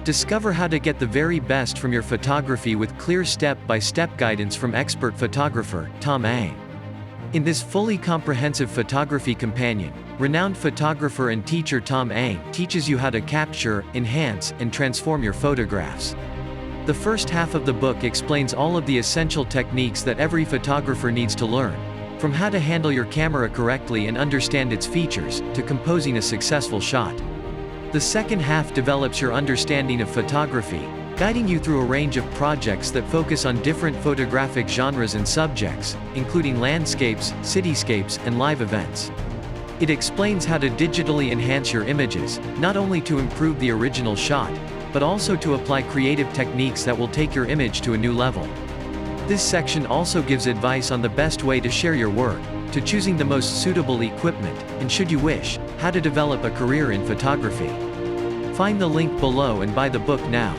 Discover how to get the very best from your photography with clear step-by-step guidance from expert photographer, Tom Ang. In this fully comprehensive photography companion, renowned photographer and teacher Tom Ang teaches you how to capture, enhance, and transform your photographs. The first half of the book explains all of the essential techniques that every photographer needs to learn, from how to handle your camera correctly and understand its features, to composing a successful shot. The second half develops your understanding of photography, guiding you through a range of projects that focus on different photographic genres and subjects, including landscapes, cityscapes, and live events. It explains how to digitally enhance your images, not only to improve the original shot, but also to apply creative techniques that will take your image to a new level. This section also gives advice on the best way to share your work, to choosing the most suitable equipment, and should you wish, how to develop a career in photography. Find the link below and buy the book now.